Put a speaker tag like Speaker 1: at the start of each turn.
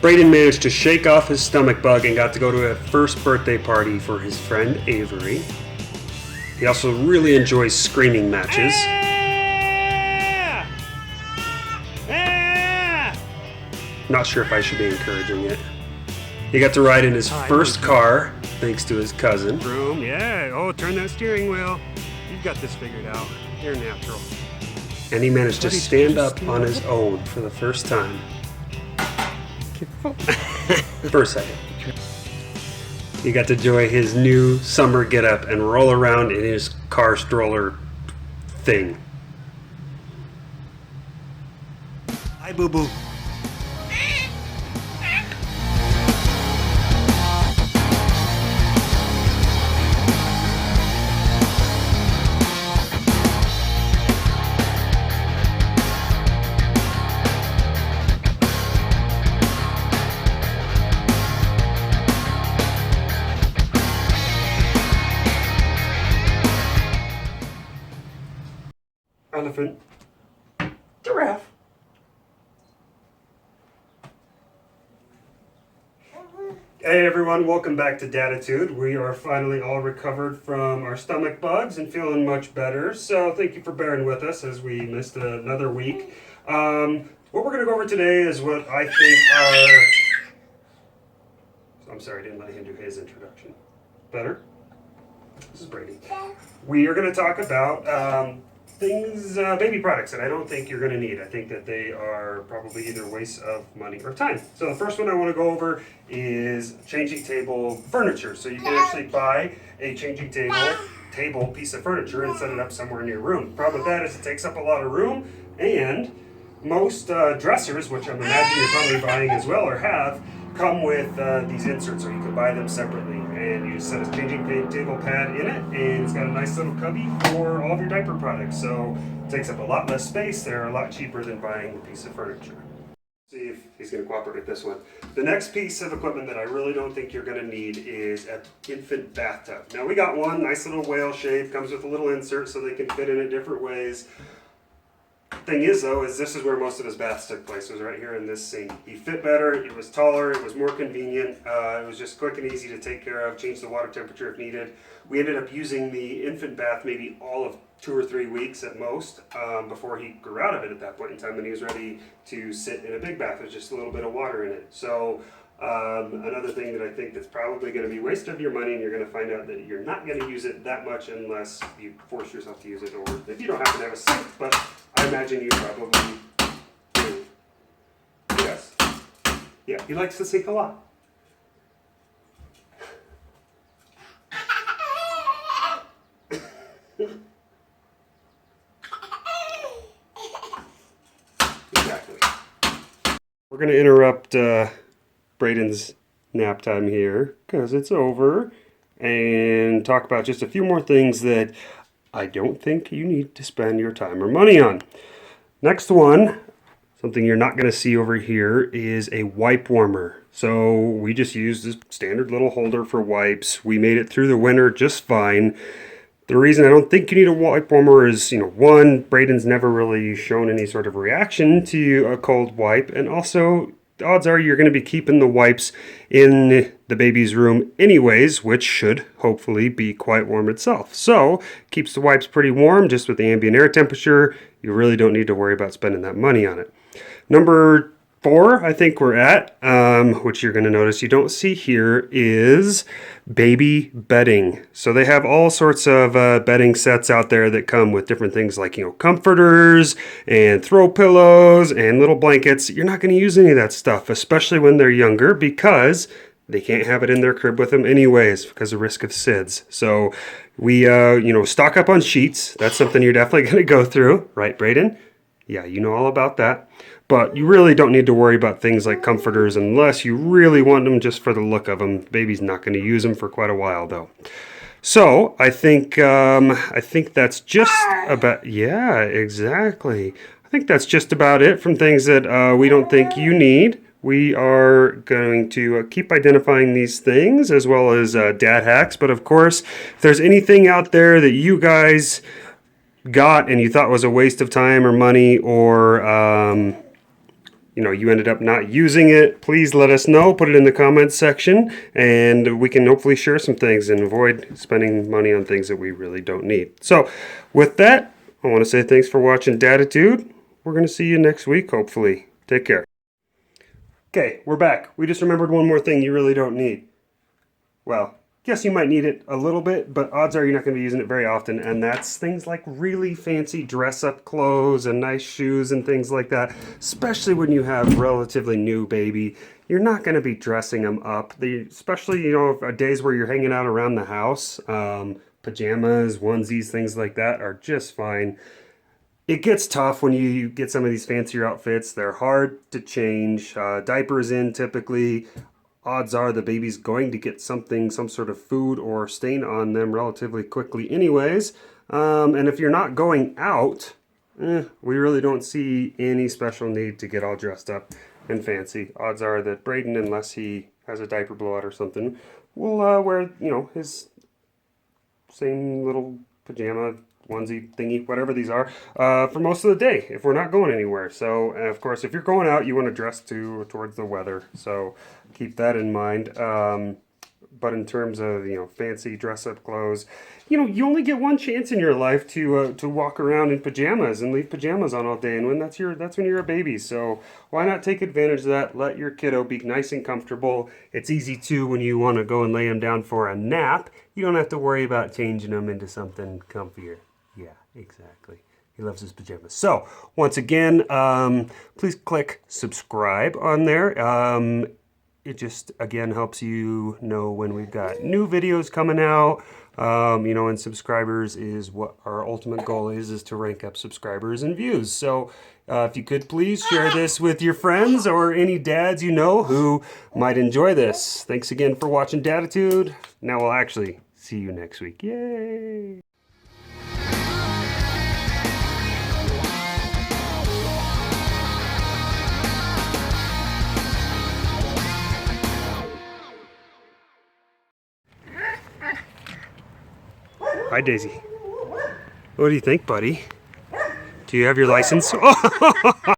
Speaker 1: Braden managed to shake off his stomach bug and got to go to a first birthday party for his friend Avery. He also really enjoys screaming matches. Not sure if I should be encouraging it. He got to ride in his first car, thanks to his cousin.
Speaker 2: Room, yeah. Oh, turn that steering wheel. You've got this figured out. You're natural.
Speaker 1: And he managed to stand up on his own for the first time. For a second. He got to enjoy his new summer getup and roll around in his car stroller thing.
Speaker 2: Hi, boo-boo.
Speaker 1: Elephant. Giraffe. Hey everyone, welcome back to Daditude. We are finally all recovered from our stomach bugs and feeling much better. So thank you for bearing with us as we missed another week. What we're going to go over today is what I think are... I'm sorry, I didn't let him do his introduction. Better? This is Brady. We are going to talk about things, baby products that I don't think you're going to need. I think that they are probably either waste of money or time. So the first one I want to go over is changing table furniture. So you can actually buy a changing table piece of furniture and set it up somewhere in your room. The problem with that is it takes up a lot of room, and most dressers, which I'm imagining you're probably buying as well or have, come with these inserts, or you can buy them separately. And you just set a changing table pad in it, and it's got a nice little cubby for all of your diaper products. So it takes up a lot less space. They're a lot cheaper than buying a piece of furniture. See if he's going to cooperate with this one. The next piece of equipment that I really don't think you're going to need is an infant bathtub. Now we got one, nice little whale shape, comes with a little insert so they can fit in it different ways. Thing is though, is this is where most of his baths took place, was right here in this sink. He fit better, it was taller, it was more convenient, it was just quick and easy to take care of, change the water temperature if needed. We ended up using the infant bath maybe all of 2 or 3 weeks at most, before he grew out of it at that point in time, and he was ready to sit in a big bath with just a little bit of water in it. So another thing that I think that's probably going to be a waste of your money, and you're going to find out that you're not going to use it that much unless you force yourself to use it, or if you don't happen to have a sink, but I imagine you probably do. Yes. Yeah, he likes the sink a lot. Exactly. We're going to interrupt Braden's nap time here because it's over, and talk about just a few more things that I don't think you need to spend your time or money on. Next one, something you're not going to see over here, is a wipe warmer. So we just used this standard little holder for wipes. We made it through the winter just fine. The reason I don't think you need a wipe warmer is, one, Braden's never really shown any sort of reaction to a cold wipe, and also the odds are you're going to be keeping the wipes in the baby's room anyways, which should hopefully be quite warm itself. So keeps the wipes pretty warm just with the ambient air temperature. You really don't need to worry about spending that money on it. Number 4, I think we're at, which you're going to notice you don't see here, is baby bedding. So they have all sorts of bedding sets out there that come with different things like, comforters and throw pillows and little blankets. You're not going to use any of that stuff, especially when they're younger, because they can't have it in their crib with them anyways because of risk of SIDS. So we, stock up on sheets. That's something you're definitely going to go through, right, Braden? Yeah, you know all about that. But you really don't need to worry about things like comforters unless you really want them just for the look of them. Baby's not going to use them for quite a while, though. So I think that's just about, yeah, exactly. I think that's just about it from things that we don't think you need. We are going to keep identifying these things as well as dad hacks. But of course, if there's anything out there that you guys got and you thought was a waste of time or money, or you ended up not using it, please let us know. Put it in the comments section, and we can hopefully share some things and avoid spending money on things that we really don't need. So with that, I want to say thanks for watching Daditude. We're going to see you next week, hopefully. Take care. Okay, we're back. We just remembered one more thing you really don't need. Well, yes, you might need it a little bit, but odds are you're not going to be using it very often, and that's things like really fancy dress-up clothes and nice shoes and things like that, especially when you have relatively new baby. You're not going to be dressing them up, especially, days where you're hanging out around the house. Pajamas, onesies, things like that are just fine. It gets tough when you get some of these fancier outfits. They're hard to change. Diapers in typically. Odds are the baby's going to get some sort of food or stain on them relatively quickly anyways. And if you're not going out, we really don't see any special need to get all dressed up and fancy. Odds are that Braden, unless he has a diaper blowout or something, will wear, his same little pajama onesie thingy, whatever these are, for most of the day if we're not going anywhere. So of course, if you're going out, you want to dress towards the weather, so keep that in mind. But in terms of fancy dress-up clothes, you only get one chance in your life to walk around in pajamas and leave pajamas on all day, and that's when you're a baby. So why not take advantage of that? Let your kiddo be nice and comfortable. It's easy too when you want to go and lay him down for a nap. You don't have to worry about changing him into something comfier. Yeah, exactly. He loves his pajamas. So once again, please click subscribe on there. It just, again, helps you know when we've got new videos coming out. And subscribers is what our ultimate goal is to rank up subscribers and views. So if you could please share this with your friends or any dads you know who might enjoy this. Thanks again for watching Daditude. Now we'll actually see you next week. Yay! Hi, Daisy. What do you think, buddy? Do you have your license?